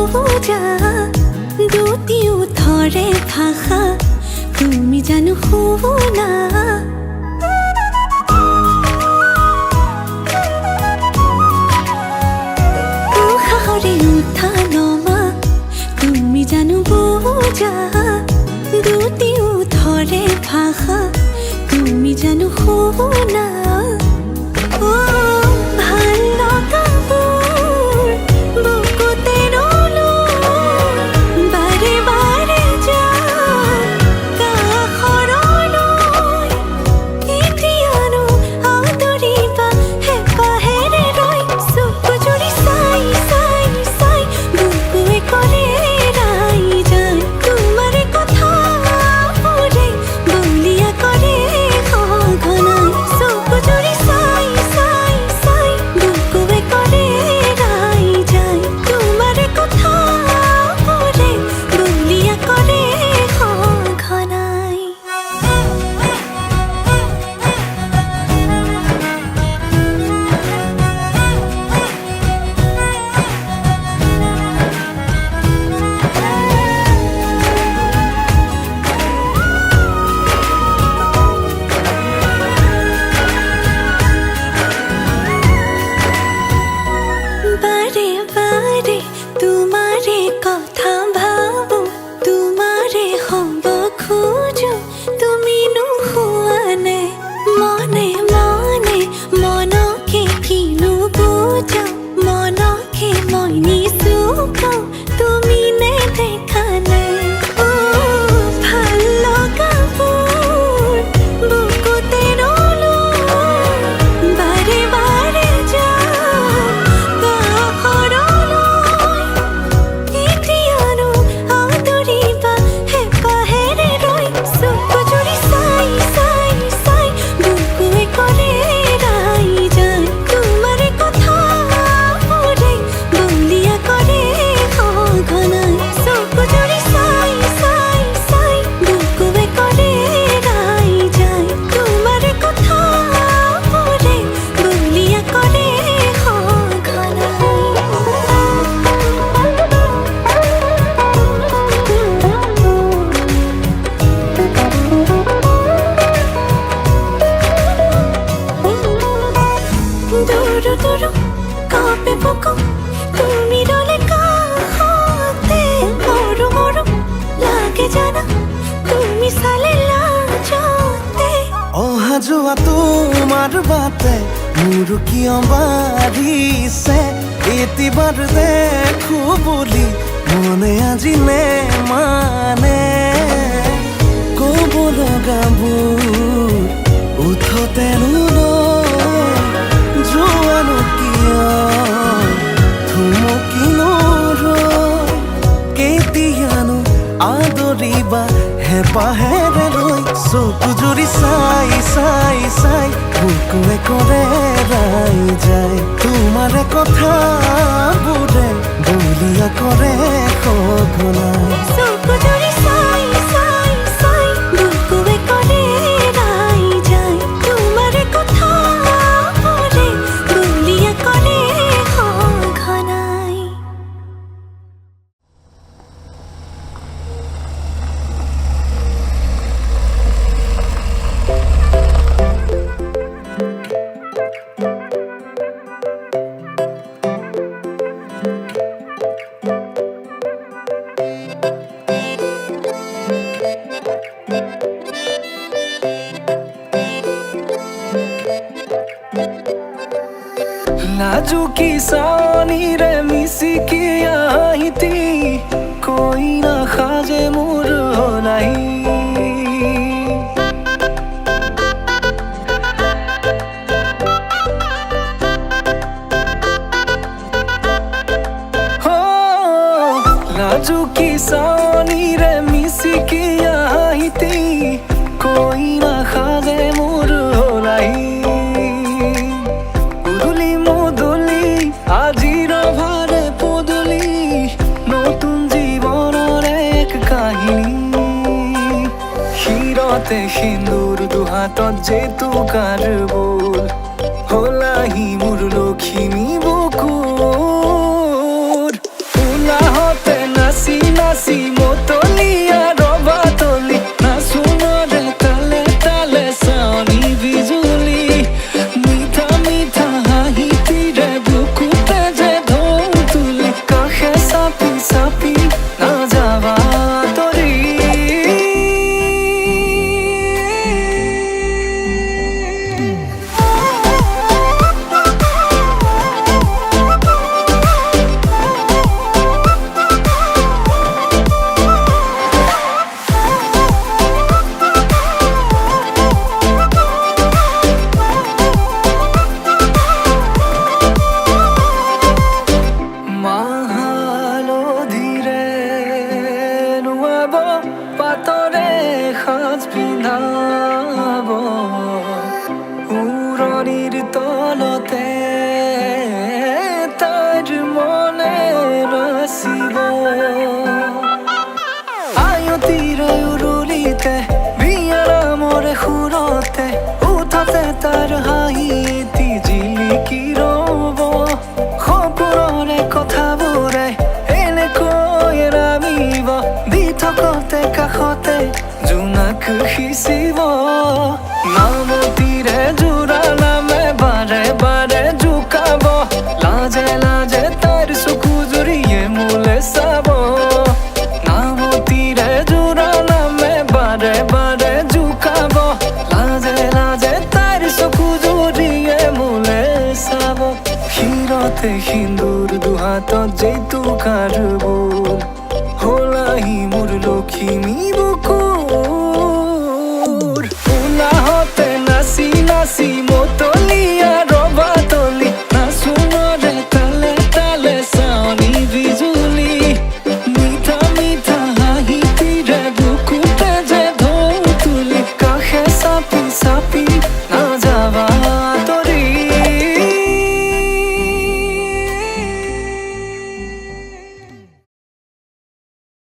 খোঁজা দুটিও ধৰে ভাষা তুমি জানো শুনা উশাহৰে উঠা নমা তুমি জানো বুজা দুটিও ধৰে ভাষা তুমি জানো শুনা ভাল লগাবোৰ বুকুতে ৰলো বাৰে বাৰে যা কাষৰলৈ এতিয়ানো আদৰিবা হেঁপাহেৰে ৰৈ চকু জুৰি চাই চাই চাই বুকুৱে কৰে ৰাই যায় তোমাৰে কথাবোৰে বলিয়া কৰে সঘনাই চকু জুৰি চাই চাই চাই বুকুৱে কৰে ৰাই যায় তোমাৰে কথাবোৰে বলিয়া কৰে সঘনাই বাৰে বাৰে তোমাৰে কথা ভাবো তোমাৰে হ'ব খোজো তুমি নোহোৱা নে মনে মনে মনকে কিনো বুজা মনকে মই নিচুকাও তুমি নেদেখা নে ভাল লগাবোৰ বুকুতে ৰলো বাৰে বাৰে যা এতিয়ানো আদৰিবা হেঁপাহেৰে ৰৈ চকু জুৰি চাই চাই চাই বুকুৱে কৰে ৰাই যায় তোমাৰে কথাবোৰে বলিয়া কৰে সঘনাই চকু জুৰি চাই চাই চাই বুকুৱে কৰে ৰাই যায় তোমাৰে কথাবোৰে বলিয়া কৰে দূৰ দূৰ কাঁপে বুকু তুমি ৰলে কাষতে মৰো মৰো লাগে জানা তুমি চালে লাজতে অহা যোৱা তোমাৰ বাটে মোৰ কিয় বাঢ়িছে এতিবাৰ দেখো বুলি মনে আজি নে মানে ক'ব লগাবোৰ উঠতেনো যোৱানো কিয় থুমকিনো কেতিয়ানো আদৰিবা হেঁপাহেৰে ৰৈ চকু জুৰি চাই চাই চাই বুকুৱে কৰে ৰাই যায় তোমাৰে কথাবোৰে বলিয়া কৰে সঘনাই চকু জুৰি চাই চাই চাই বুকুৱে কৰে ৰাই যায় তোমাৰে কথাবোৰে বলিয়া কৰে সঘনাই লাজুকী চাৱনিৰে মিচিকি আহিতি কৈ নাখাজে মোৰ নাই লাজুকী চাৱনিৰে মিচিকি আহিতি কৈ নাখাজে মোৰ নাই আজিৰ ভাৰে পদূলি নতুন জীৱনৰ এক কাহিনী শিৰতে সিন্দুৰ দুহাতত জেতুকাৰ বোল হলাহি মোৰ লখিমী বুকুৰ উলাহত নাচি মতলিয়া ৰবা তলি নাচুনৰে তালে তালে চাৱনি বিজুলি মিঠা মিঠা হাঁহিটিৰে বুকুতে যে ঢৌ তুলি কাষে চাপি চাপি নাযাবা তৰি মাহালধিৰে নুৱাব পাতৰে সাজ পিন্ধাব উৰণিৰ তলতে তাইৰ মনে নাচিব আয়তিৰে উৰুলিতে বিয়াৰামৰে সুৰতে উঠতে তাৰ হাঁহি এটি জিলিকি ৰ'ব সপোনৰে কথাবোৰে এনেকৈ নামিব দি থকতে কাষতে জোনাক সিঁচিব নামতিৰে জোৰা নামে বাৰে বাৰে জোকাব লাজে লাজে তাইৰ চকু জুৰিয়ে মোলে চাব নামতিৰে জোৰা নামে বাৰে বাৰে জোকাব লাজে লাজে তাইৰ চকু জুৰিয়ে মোলে চাব শিৰতে সিন্দুৰ দুহাতত জেতুকাৰ বোল হলাহি মোৰ লখিমী বুকুৰ উলাহতে নাচি নাচি মতলিয়া